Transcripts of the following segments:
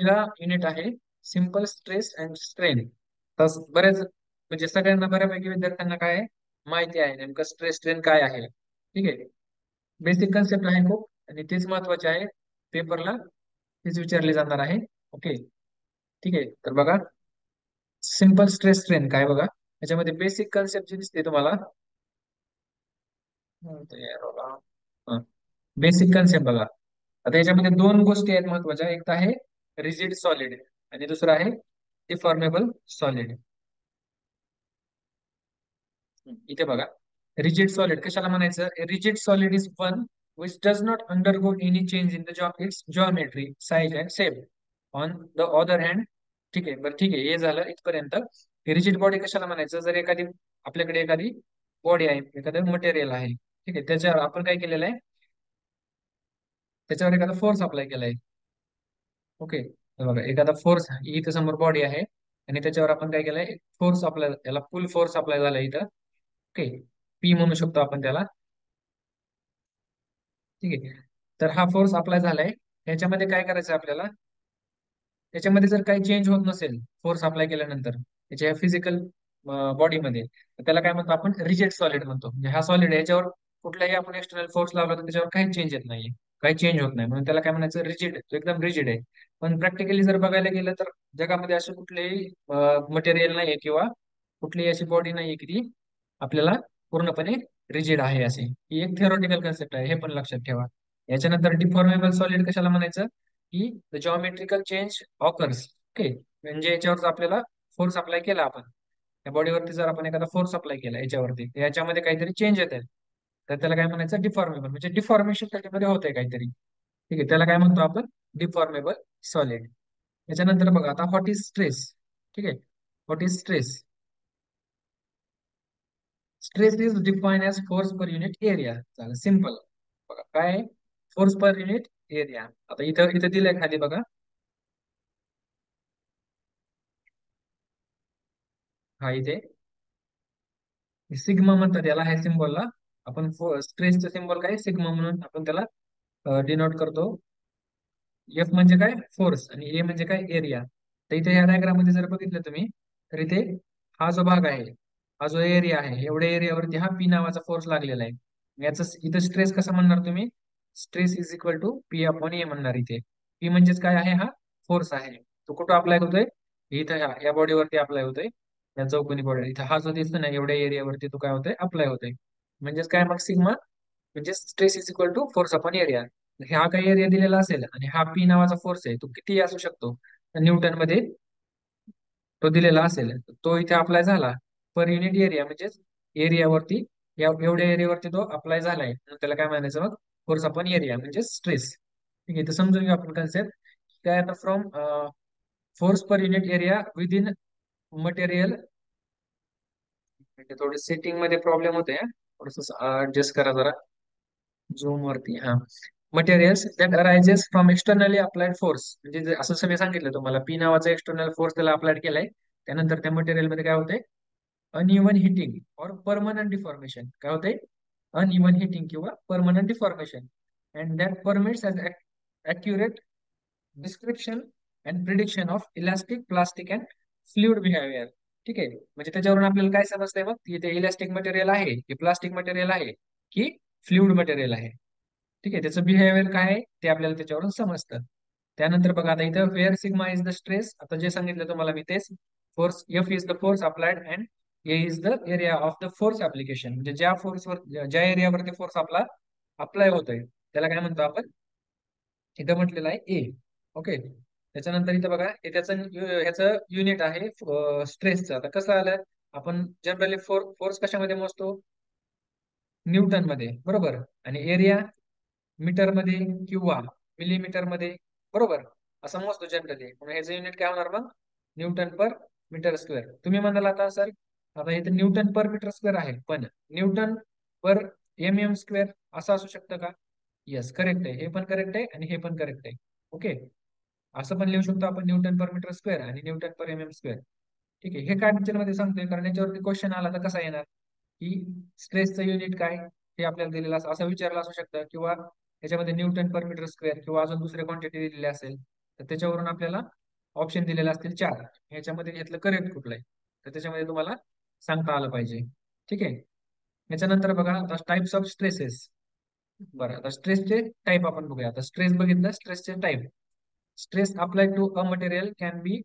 पहिला युनिट आहे simple stress and strain. तस बरेच म्हणजे सगळ्यांना बऱ्यापैकी विद्यार्थ्यांना काय आहे, माहिती आहे नेमकं स्ट्रेस स्ट्रेन काय आहे. ठीक आहे. बेसिक कन्सेप्ट आहे खूप आणि तेच महत्वाचे आहे. पेपरला तेच विचारले जाणार आहे. ओके. ठीक आहे. तर बघा, सिंपल स्ट्रेस स्ट्रेन काय बघा, याच्यामध्ये बेसिक कन्सेप्ट जी दिसते तुम्हाला. बेसिक कन्सेप्ट बघा. आता याच्यामध्ये दोन गोष्टी आहेत महत्वाच्या. एक तर आहे रिजिड सॉलिड आणि दुसरं आहे डिफॉर्मेबल सॉलिड. इथे बघा, रिजिड सॉलिड कशाला म्हणायचं. Rigid solid is one which does not undergo any change in the it's geometry size and shape. On the other hand. ठीक आहे, बरं ठीक आहे, हे झालं इथपर्यंत. रिजिड बॉडी कशाला म्हणायचं, जर एखादी आपल्याकडे एखादी बॉडी आहे, एखादं मटेरियल आहे, ठीक आहे, त्याच्यावर आपण काय केलेलं आहे, त्याच्यावर एखादा फोर्स अप्लाय केलाय. ओके. तर बघा, एखादा फोर्स इथं समोर बॉडी आहे आणि त्याच्यावर आपण काय केलंय, फोर्स अप्लाय, याला फुल फोर्स अप्लाय झाला इथं. ओके. पी म्हणू शकतो आपण त्याला. ठीक आहे. तर हा फोर्स अप्लाय झालाय. याच्यामध्ये काय करायचं आपल्याला, त्याच्यामध्ये जर काही चेंज होत नसेल फोर्स अप्लाय केल्यानंतर त्याच्या फिजिकल बॉडीमध्ये, तर त्याला काय म्हणतो आपण, रिजिड सॉलिड म्हणतो. म्हणजे हा सॉलिड आहे, याच्यावर कुठलाही आपण एक्सटर्नल फोर्स लावला तर त्याच्यावर काही चेंज येत नाहीये, काही चेंज होत नाही, म्हणून त्याला काय म्हणायचं, रिजिड. तो एकदम रिजिड आहे. पण प्रॅक्टिकली जर बघायला गेलं तर जगामध्ये असे कुठलेही मटेरियल नाहीये किंवा कुठलीही अशी बॉडी नाहीये की ती आपल्याला पूर्णपणे रिजिड आहे. असे ही एक थिओरिटिकल कन्सेप्ट आहे, हे पण लक्षात ठेवा. याच्यानंतर डिफॉर्मेबल सॉलिड कशाला म्हणायचं, की the geometrical change occurs. Okay. म्हणजे याच्यावर आपल्याला फोर्स अप्लाय केला आपण, त्या बॉडीवरती जर आपण एखादा फोर्स अप्लाय केला याच्यावरती, याच्यामध्ये काहीतरी चेंज येत आहे, तर त्याला काय म्हणायचं, डिफॉर्मेबल. म्हणजे डिफॉर्मेशन त्याच्यामध्ये होतंय काहीतरी. ठीक आहे, त्याला काय म्हणतो आपण, डिफॉर्मेबल सॉलिड. याच्यानंतर बघा आता, व्हॉट इज स्ट्रेस. ठीक आहे. What is stress. Stress is define as force per unit area. झालं सिम्पल. बघा काय, फोर्स पर युनिट एरिया. आता इथं इथं दिलंय खाली बघा. हा इथे सिग्मा म्हणतात याला, ह्या सिम्बॉलला आपण स्ट्रेसचं सिम्बॉल काय, सिग्मा म्हणून आपण त्याला डिनोट करतो. एफ म्हणजे काय, फोर्स, आणि ए म्हणजे काय, एरिया. तर इथे ह्या डायग्राम मध्ये जर बघितलं तुम्ही, तर इथे हा जो भाग आहे, हा जो एरिया आहे, एवढ्या एरियावरती हा पी नावाचा फोर्स लागलेला आहे. याचा इथं स्ट्रेस कसा म्हणणार तुम्ही, stress is equal to P upon A म्हणणार. इथे पी म्हणजेच काय आहे, हा फोर्स आहे. तो कुठं अप्लाय होतोय, इथं या बॉडीवरती अप्लाय होतोय. या चौकोनी बॉडी इथं हा जो दिसतो ना, एवढ्या एरियावरती तो काय होतोय, अप्लाय होतोय. म्हणजेच काय मग, सिग्मा म्हणजे stress is equal to force upon area. हा काही एरिया दिलेला असेल आणि हा पी नावाचा फोर्स आहे, तो किती असू शकतो, न्यूटन मध्ये तो दिलेला असेल, तो इथे अप्लाय झाला पर युनिट एरिया, म्हणजेच एरियावरती, या एवढ्या एरियावरती तो अप्लाय झालाय, मग त्याला काय म्हणायचं, मग फोर्स अपॉन एरिया म्हणजे स्ट्रेस. ठीक आहे, तर समजून घेऊ आपण कन्सेप्ट. काय आता, from force per unit area within material. थोडं सेटिंग मध्ये प्रॉब्लेम होते, थोडस ऍडजस्ट करा जरा झूम वरती. हा, materials that arises from externally applied force. म्हणजे असं सगळं सांगितलं तुम्हाला, पी नावाचा एक्सटर्नल फोर्स त्याला अप्लाइड केलाय, त्यानंतर त्या मटेरियल मध्ये काय होतंय, अनइवन हिटिंग और परमनंट डिफॉर्मेशन. काय होतंय, अनइवन हिटिंग किंवा permanent deformation. And that permits as accurate description and prediction of elastic, plastic and fluid behaviour. ठीक आहे, म्हणजे त्याच्यावरून आपल्याला काय समजतंय मग, की ते इलास्टिक मटेरियल आहे की प्लास्टिक मटेरियल आहे की फ्लुइड मटेरियल आहे. ठीक आहे, त्याचं बिहेवियर काय आहे ते आपल्याला त्याच्यावरून समजतं. त्यानंतर बघा आता इथं, where sigma is the stress. आता जे सांगितलं तुम्हाला मी तेच, force F is the force applied and A is the area of the force application. म्हणजे ज्या फोर्सवर, ज्या एरियावरती फोर्स आपला अप्लाय होतोय त्याला काय म्हणतो आपण, इथं म्हटलेलं आहे ए. ओके. त्याच्यानंतर इथं बघा, हे त्याचं ह्याचं युनिट आहे स्ट्रेसचं. आता कसं आलं, आपण जनरली फोर्स कशामध्ये मोजतो, न्यूटन मध्ये, बरोबर. आणि एरिया मीटर मध्ये किंवा मिलीमीटर मध्ये, बरोबर, असं मोजतो जनरली. म्हणून ह्याचं युनिट काय होणार मग, न्यूटन पर मीटर स्क्वेअर. तुम्ही म्हणाल आता सर, आता इथे न्यूटन पर मीटर स्क्वेअर आहे, पण न्यूटन पर एम एम स्क्वेअर असं असू शकतं का. येस, करेक्ट आहे, हे पण करेक्ट आहे आणि हे पण करेक्ट आहे. ओके. असं पण लिहू शकतो आपण, न्यूटन पर मीटर स्क्वेअर आणि न्यूटन पर एम एम स्क्वेअर. ठीक आहे, हे काय पिक्चर मध्ये सांगतोय, कारण याच्यावरती क्वेश्चन आला तर कसा येणार, की स्ट्रेसचं युनिट काय हे आपल्याला दिलेलं असं विचारलं असू शकतं, किंवा याच्यामध्ये न्यूटन पर मीटर स्क्वेअर किंवा अजून दुसरे क्वांटिटी दिलेले असेल, तर त्याच्यावरून आपल्याला ऑप्शन दिलेले असतील चार. ह्याच्यामध्ये घेतलं करेक्ट कुठलं आहे, तर त्याच्यामध्ये तुम्हाला सांगता आलं पाहिजे. ठीक आहे. याच्यानंतर बघा आता टाइप्स ऑफ स्ट्रेसेस. बरं, आता स्ट्रेसचे टाईप आपण बघूया. आता स्ट्रेस बघितलं, स्ट्रेसचे टाईप. Stress apply to a material can be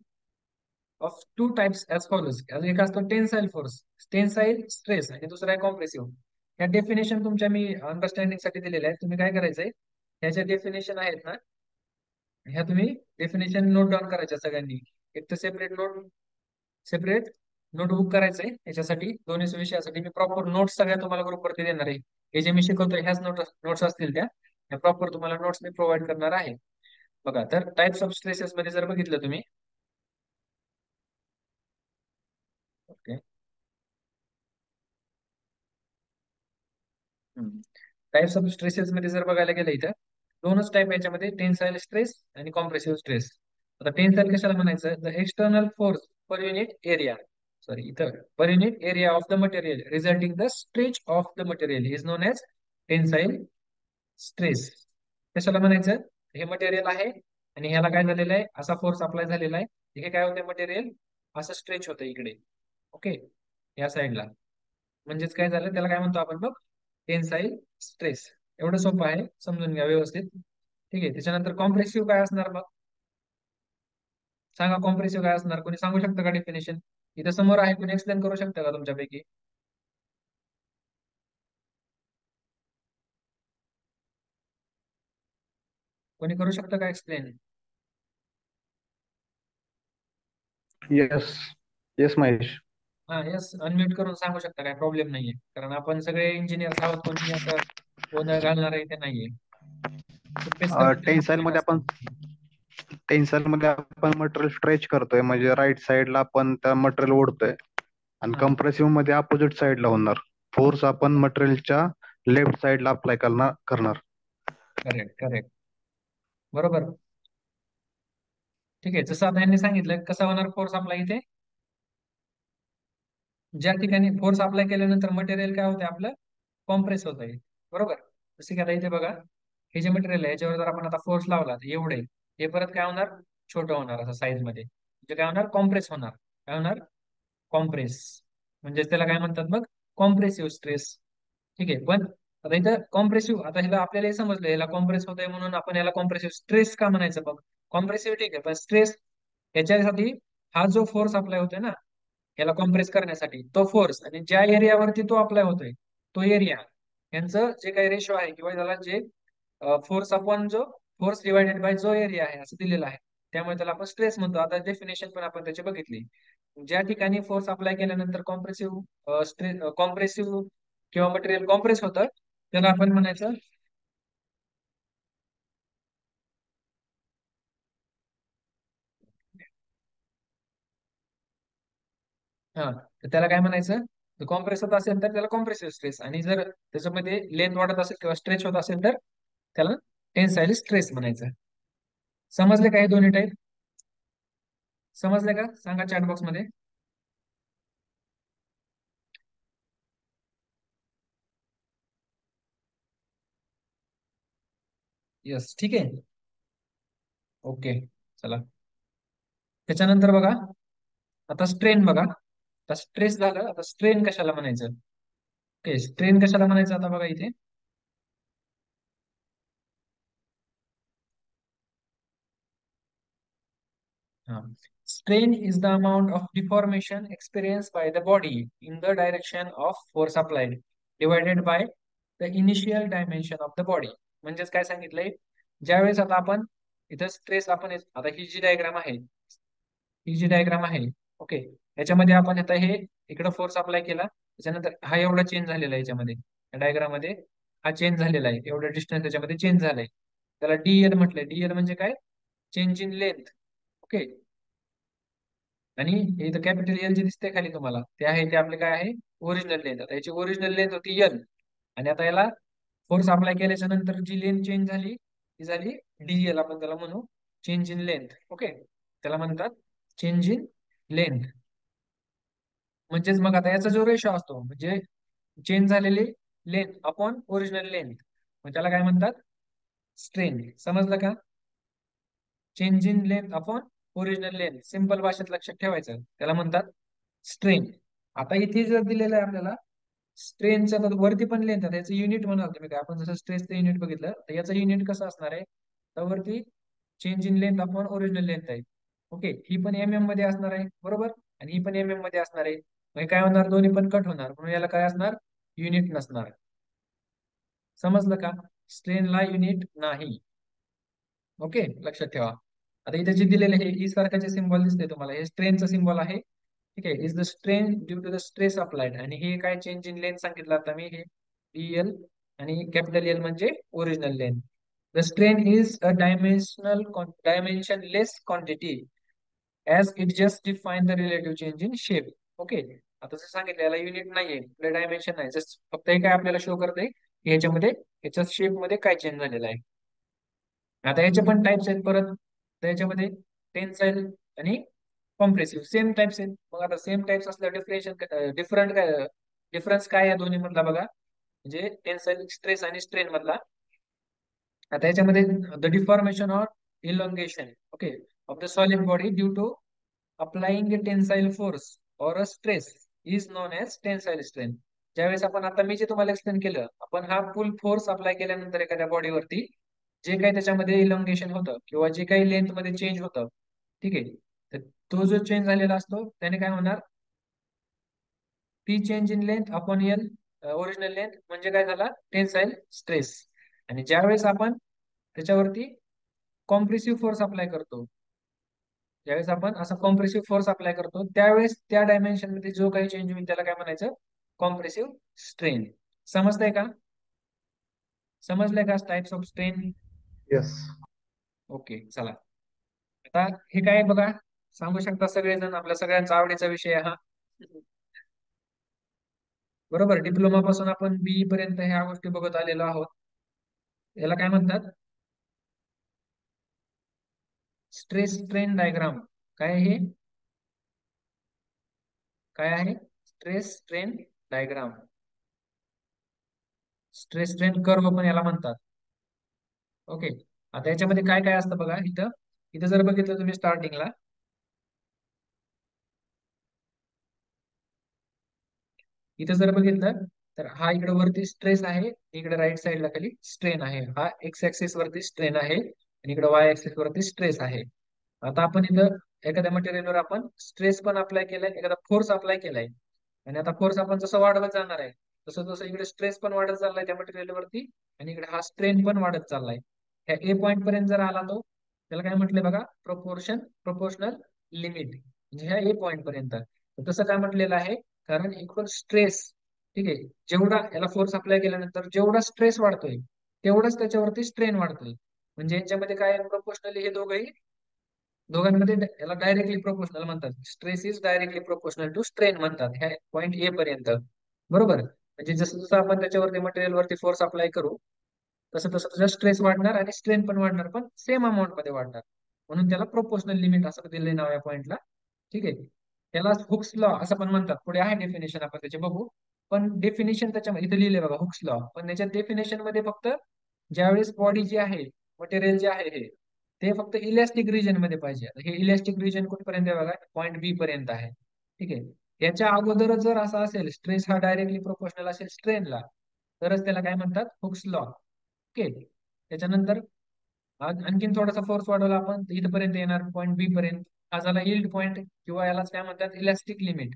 of two types as follows. एक असतो टेन्साईल फोर्स, टेन्साईल स्ट्रेस, आणि दुसरा आहे कॉम्प्रेसिव्ह. या डेफिनेशन तुमच्या मी अंडरस्टँडिंग साठी दिलेल्या आहेत. तुम्ही काय करायचंय, ह्याच्या डेफिनेशन आहेत ना, ह्या तुम्ही डेफिनेशन नोट डाऊन करायच्या सगळ्यांनी. एक तर सेपरेट नोटबुक करायचंय. याच्यासाठी दोन्ही विषयासाठी मी प्रॉपर नोट्स सगळ्या तुम्हाला ग्रुपवरती देणार आहे. हे जे मी शिकवतोय ह्याच नोट्स असतील त्या प्रॉपर तुम्हाला नोट्स मी प्रोव्हाइड करणार आहे. बघा, तर टाइप्स ऑफ स्ट्रेसेस मध्ये जर बघितलं तुम्ही, ओके, टाइप्स ऑफ स्ट्रेसेस मध्ये जर बघायला गेलं इथं दोनच टाइप याच्यामध्ये, टेन्साईल स्ट्रेस आणि कॉम्प्रेसिव्ह स्ट्रेस. आता टेन्साईल कशाला म्हणायचं, the external force per unit area, sorry इथं per unit area of the material resulting the stretch of the material is known as tensile stress. कशाला म्हणायचं, हे मटेरियल आहे आणि ह्याला काय झालेलं आहे, असा फोर्स अप्लाय झालेला आहे, हे काय होतं मटेरियल असं स्ट्रेच होतं इकडे. ओके, या साईडला. म्हणजेच काय झालं, त्याला काय म्हणतो आपण बघ, टेन्साईल स्ट्रेस. एवढं सोपं आहे, समजून घ्या व्यवस्थित. ठीक आहे. त्याच्यानंतर कॉम्प्रेसिव्ह काय असणार मग, सांगा कॉम्प्रेसिव्ह काय असणार, कोणी सांगू शकतं का डेफिनेशन? इथं समोर आहे, कोणी एक्सप्लेन करू शकतं का तुमच्यापैकी? कोणी करू शकतं का एक्सप्लेन? येस. येस महेश. हा, यस, अनम्यूट करून सांगू शकता, काय प्रॉब्लेम नाहीये. कारण आपण सगळे इंजिनियर्स आहोत, कोणी असं गोंधळ घालणार आहे ते नाहीये. कुठलेच कन्फ्युजन टेन्साईल नको मध्ये जास्त. आपण टेन्साईल मध्ये आपण मटेरियल स्ट्रेच करतोय, म्हणजे राईट साईडला आपण त्या मटेरियल ओढतोय. आणि हा, कंप्रेसिव्ह मध्ये अपोजिट साईडला होणार. फोर्स आपण मटेरियलच्या लेफ्ट साईडला अप्लाय करणार. करेक्ट करेक्ट, बरोबर. ठीक आहे. जसं आता यांनी सांगितलं कसं होणार फोर्स अप्लाय इथे, ज्या ठिकाणी फोर्स अप्लाय केल्यानंतर मटेरियल काय होते आपलं, कॉम्प्रेस होत आहे. बरोबर. जसं की आता इथे बघा, हे जे मटेरियल आहे याच्यावर जर आपण आता फोर्स लावला तर एवढे, हे परत काय होणार, छोटं होणार असं साईज मध्ये, म्हणजे काय होणार, कॉम्प्रेस होणार. काय होणार, कॉम्प्रेस. म्हणजे त्याला काय म्हणतात मग, कॉम्प्रेसिव्ह स्ट्रेस. ठीक आहे. पण आता इथं कॉम्प्रेसिव्ह, आता ह्याला आपल्याला हे समजलं ह्याला कॉम्प्रेस होत आहे म्हणून आपण याला कॉम्प्रेसिव्ह स्ट्रेस का म्हणायचं मग. कॉम्प्रेसिव्ह ठीक आहे, पण स्ट्रेस याच्यासाठी हा जो फोर्स अप्लाय होतोय ना, याला कॉम्प्रेस करण्यासाठी तो फोर्स, आणि ज्या एरियावरती तो अप्लाय होतोय तो एरिया, यांचं जे काही रेशो आहे, किंवा त्याला जे फोर्स अपॉन जो फोर्स डिवायडेड बाय जो एरिया आहे असं दिलेलं आहे, त्यामुळे त्याला आपण स्ट्रेस म्हणतो. आता डेफिनेशन पण आपण त्याची बघितली. ज्या ठिकाणी फोर्स अप्लाय केल्यानंतर कॉम्प्रेसिव्ह किंवा मटेरियल कॉम्प्रेस होतं, त्याला आपण म्हणायचं, हा, तर त्याला काय म्हणायचं, कॉम्प्रेस होत असेल तर त्याला कॉम्प्रेसिव्ह स्ट्रेस, आणि जर त्याच्यामध्ये लेंथ वाढत असेल किंवा स्ट्रेच होत असेल तर त्याला टेन्साईल स्ट्रेस म्हणायचं. समजले का हे दोन्ही टाईप? समजले का, सांगा चॅट बॉक्स मध्ये. यस, ठीक आहे. ओके, चला. त्याच्यानंतर बघा, आता स्ट्रेन बघा. आता स्ट्रेस झालं, आता स्ट्रेन कशाला म्हणायचं. ओके, स्ट्रेन कशाला म्हणायचं आता बघा इथे. हा, strain is the amount of deformation experience by the body in the direction of force applied divided by the initial dimension of the body. म्हणजेच काय सांगितलंय, ज्यावेळेस आता आपण इथं स्ट्रेस, आपण आता ही जी डायग्राम आहे, ही जी डायग्राम आहे, ओके, याच्यामध्ये आपण आता हे इकडं फोर्स अप्लाय केला, त्याच्यानंतर हा एवढा चेंज झालेला आहे याच्यामध्ये, या डायग्राम मध्ये हा चेंज झालेला आहे, एवढा डिस्टन्स त्याच्यामध्ये चेंज झालाय. त्याला डीएल म्हटलंय. डीएल म्हणजे काय, चेंज इन लेंथ. ओके, आणि हे इथं कॅपिटल एल जे दिसते खाली तुम्हाला, ते आहे ते आपले काय आहे, ओरिजिनल लेंथ. आता याची ओरिजिनल लेंथ होती एल, आणि आता याला फोर्स अप्लाय केल्याच्या नंतर जी लेंथ चेंज झाली ती झाली डीएल, आपण त्याला म्हणू चेंज इन लेंथ. ओके, त्याला म्हणतात चेंज इन लेंथ. म्हणजेच मग आता याचा जो रेशो असतो, म्हणजे चेंज झालेली लेंथ अपॉन ओरिजिनल लेंथ, मग त्याला काय म्हणतात, स्ट्रेन. समजलं का? Change in length upon original length, simple भाषेत लक्षात ठेवायचं, त्याला म्हणतात स्ट्रेन. आता इथे जर दिलेलं आहे आपल्याला स्ट्रेनचं, तर वरती पण लेंथ आहे, याचं युनिट म्हणाल तुम्ही काय, आपण जसं स्ट्रेसचं युनिट बघितलं, तर याचं युनिट कसं असणार आहे, तर वरती change in length upon original length आहे. ओके, ही पण मध्ये असणार आहे बरोबर, आणि ही पण मध्ये असणार आहे. मग काय होणार, दोन्ही पण कट होणार, म्हणून याला काय असणार, युनिट नसणार. समजलं का, स्ट्रेनला युनिट नाही. ओके, लक्षात ठेवा. आता इथे जे दिलेले आहे ई सारखाचे सिम्बॉल दिसते तुम्हाला, हे स्ट्रेनचं सिम्बॉल आहे. ठीक आहे, is the strain due to the stress applied, आणि हे काय चेंज इन लेंथ सांगितलं आता मी, हे डीएल, आणि कॅपिटल एल म्हणजे original length. The strain is a dimensionless quantity as it just define the relative change in shape. Okay, आता जसं सांगितलं याला युनिट नाहीये, डायमेन्शन नाही, जस्ट फक्त हे काय आपल्याला शो करते की ह्याच्यामध्ये, ह्याच्या शेप मध्ये काय चेंज झालेला आहे. आता याचे पण टाइप्स आहेत परत, तर याच्यामध्ये टेन्साईल आणि कॉम्प्रेसिव्ह सेम टाइप्स आहेत. मग आता सेम टाइप्स असल्या डिफरेन्शियल डिफरंट काय, डिफरन्स काय या दोन्ही मधला बघा, म्हणजे टेन्साईल स्ट्रेस आणि स्ट्रेन मधला. आता याच्यामध्ये the deformation or elongation, okay, of the solid body due to applying a tensile force or a stress is known as tensile strain. ज्यावेळेस आपण, आता मी जे तुम्हाला एक्सप्लेन केलं, आपण हा फुल फोर्स अप्लाय केल्यानंतर एखाद्या बॉडीवरती जे काही त्याच्यामध्ये इलॉंगेशन होतं किंवा जे काही लेंथ मध्ये चेंज होतं, ठीक आहे, तर तो जो चेंज झालेला असतो त्याने काय होणार, T change in length upon L original length म्हणजे काय झाला, टेन्साईल स्ट्रेस. आणि ज्यावेळेस आपण त्याच्यावरती कॉम्प्रेसिव्ह फोर्स अप्लाय करतो, ज्यावेळेस आपण असा कॉम्प्रेसिव्ह फोर्स अप्लाय करतो, त्यावेळेस त्या डायमेन्शन मध्ये जो काही चेंज होईल त्याला काय म्हणायचं, कॉम्प्रेसिव्ह स्ट्रेन. समजतंय का, समजलंय का types of strain. Yes. Okay, चला. आता हे काय बघा, सांगू शकता सगळेजण, आपल्या सगळ्यांचा आवडीचा विषय आहे हा, बरोबर. डिप्लोमा पासून आपण बीई पर्यंत ह्या गोष्टी बघत आलेलो आहोत. याला काय म्हणतात, स्ट्रेस स्ट्रेन डायग्राम. काय आहे हे, काय आहे, stress strain diagram, stress strain curve पण याला म्हणतात. ओके, आता याच्यामध्ये काय काय असतं बघा, इथं इथं जर बघितलं तुम्ही स्टार्टिंगला, इथं जर बघितलं तर हा इकडे वरती स्ट्रेस आहे, इकडे राईट साईडला खाली स्ट्रेन आहे. हा एक्स ऍक्सिस वरती स्ट्रेन आहे आणि इकडे वाय ऍक्सिस वरती स्ट्रेस आहे. आता आपण इथं एखाद्या मटेरियलवर आपण स्ट्रेस पण अप्लाय केलाय, एखादा फोर्स अप्लाय केलाय, आणि आता फोर्स आपण जसं वाढवत जाणार आहे, तसं तसं इकडे स्ट्रेस पण वाढत चाललाय त्या मटेरियल वरती, आणि इकडे हा स्ट्रेन पण वाढत चाललाय. ह्या ए पॉईंट पर्यंत जर आला तो, त्याला काय म्हटलंय बघा, प्रोपोर्शनल लिमिट, म्हणजे ह्या ए पॉईंट पर्यंत. तर तसं काय म्हटलेलं आहे, कारण इक्वल स्ट्रेस, ठीक आहे, जेवढा याला फोर्स अप्लाय केल्यानंतर जेवढा स्ट्रेस वाढतोय, तेवढाच त्याच्यावरती स्ट्रेन वाढतोय. म्हणजे याच्यामध्ये काय प्रोपोर्शनली हे दोघंही, दोघांमध्ये याला डायरेक्टली प्रोपोर्शनल म्हणतात. Stress is directly proportional to strain म्हणतात ह्या पॉईंट ए पर्यंत, बरोबर. म्हणजे जसं जसं आपण त्याच्यावरती मटेरियल वरती फोर्स अप्लाय करू, तसं तसं तुझा स्ट्रेस वाढणार आणि स्ट्रेन पण वाढणार, पण सेम अमाऊंट मध्ये वाढणार. म्हणून त्याला प्रोपोर्शनल लिमिट असं दिलंय नाव या पॉईंटला. ठीक आहे, त्याला हुक्स लॉ असं पण म्हणतात. पुढे आहे डेफिनेशन, आपण त्याचे बघू. पण डेफिनेशन त्याच्यामध्ये इथे लिहिले बघा, हुक्स लॉ. पण त्याच्या डेफिनेशन मध्ये फक्त ज्यावेळेस बॉडी जी आहे, मटेरियल जे आहे हे, ते फक्त इलॅस्टिक रिजन मध्ये पाहिजे. आता हे इलॅस्टिक रिजन कुठपर्यंत आहे बघा, पॉईंट बी पर्यंत आहे. ठीक आहे, याच्या अगोदरच जर असा असेल, स्ट्रेस हा डायरेक्टली प्रोपोर्शनल असेल स्ट्रेनला, तरच त्याला काय म्हणतात, हुक्स लॉ. ओके, त्याच्यानंतर आणखीन थोडासा फोर्स वाढवला आपण, तर इथपर्यंत येणार पॉईंट बी पर्यंत. हा झाला यील्ड पॉईंट, किंवा यालाच काय म्हणतात, इलॅस्टिक लिमिट.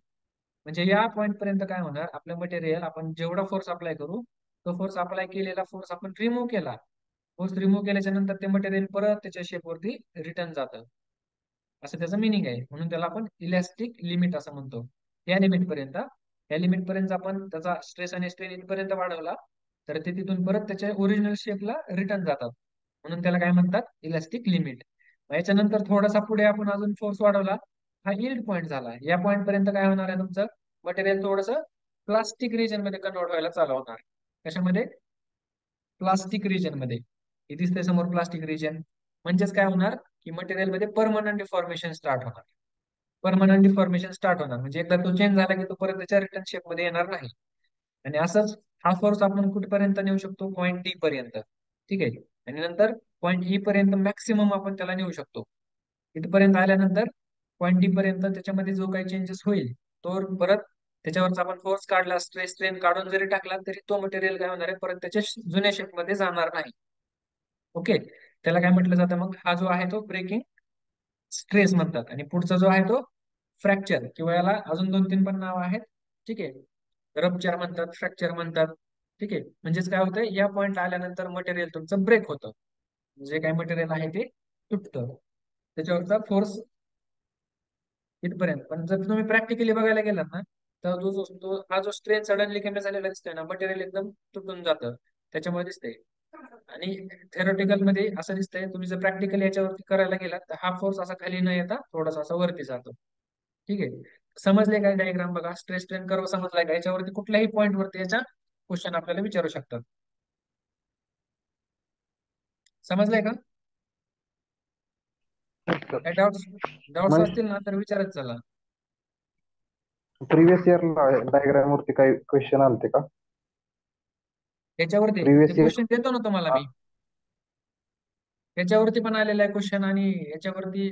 म्हणजे या पॉईंट पर्यंत काय होणार, आपलं मटेरियल आपण जेवढा फोर्स अप्लाय करू, तो फोर्स अप्लाय केलेला फोर्स आपण रिमूव्ह केला, फोर्स रिमूव्ह केल्याच्या नंतर ते मटेरियल परत त्याच्या शेपवरती रिटर्न जातं, असं त्याचं मिनिंग आहे. म्हणून त्याला आपण इलॅस्टिक लिमिट असं म्हणतो. या लिमिट पर्यंत आपण त्याचा स्ट्रेस आणि स्ट्रेन इथपर्यंत वाढवला, तर ते तिथून परत त्याच्या ओरिजिनल शेपला रिटर्न जातात. म्हणून त्याला काय म्हणतात, इलॅस्टिक लिमिट. याच्यानंतर थोडासा पुढे आपण अजून फोर्स वाढवला, हा यील्ड पॉईंट झाला. या पॉईंट पर्यंत काय होणार आहे, तुमचं मटेरियल थोडस प्लास्टिक रिजन मध्ये कन्वर्ट व्हायला चालू होणार. कशामध्ये, प्लास्टिक रिजन मध्ये. हे दिसतंय समोर प्लास्टिक रिजन. म्हणजेच काय होणार, की मटेरियल मध्ये परमनंट डिफॉर्मेशन स्टार्ट होणार. परमनंट डिफॉर्मेशन स्टार्ट होणार म्हणजे एकदा तो चेंज झाला की तो परत त्याच्या रिटर्न शेप मध्ये येणार नाही. आणि असंच हा फोर्स आपण कुठपर्यंत नेऊ शकतो, पॉईंट डी पर्यंत. ठीक आहे, आणि नंतर पॉईंट ई पर्यंत मॅक्सिमम आपण त्याला नेऊ शकतो. इथपर्यंत आल्यानंतर पॉईंट डी पर्यंत त्याच्यामध्ये जो काही चेंजेस होईल तो परत त्याच्यावरचा आपण फोर्स काढला, स्ट्रेस स्ट्रेन काढून जरी टाकला तरी तो मटेरियल काय होणार आहे, परत त्याच्या जुन्या शेपमध्ये जाणार नाही. ओके, त्याला काय म्हटलं जातं मग, हा जो आहे तो ब्रेकिंग स्ट्रेस म्हणतात. आणि पुढचा जो आहे तो फ्रॅक्चर, किंवा याला अजून 2-3 पण नाव आहेत. ठीक आहे, रप्चर म्हणतात, फ्रॅक्चर म्हणतात. ठीक आहे, म्हणजेच काय होतं, या पॉईंटला आल्यानंतर मटेरियल तुमचं ब्रेक होतं, जे काही मटेरियल आहे ते तुटतं, त्याच्यावरचा फोर्स इथपर्यंत. पण जर तुम्ही प्रॅक्टिकली बघायला गेलात ना, तर हा जो स्ट्रेन सडनली कमी झालेला दिसतोय ना, मटेरियल एकदम तुटून जातं त्याच्यामुळे दिसतंय. आणि थेरोटिकल मध्ये असं दिसतंय, तुम्ही जर प्रॅक्टिकल याच्यावरती करायला गेलात तर हा फोर्स असा खाली न येता थोडासा असा वरती जातो. ठीक आहे, समजले काय डायग्राम? बघा, स्ट्रेस स्ट्रेन कर्व समजलाय का? याच्यावरती कुठल्याही पॉईंट वरती याच्या क्वेश्चन आपल्याला विचारू शकतात. समजलंय का? काय डाऊट्स डाऊट्स म्हणजे असतील ना तर विचारत चला. प्रिव्हियस इयरला डायग्राम वरती काही क्वेश्चन आलते का? याच्यावरती ते प्रिव्हियस इयर. क्वेश्चन देतो ना तुम्हाला मी. याच्यावरती पण आलेला आहे क्वेश्चन, आणि याच्यावरती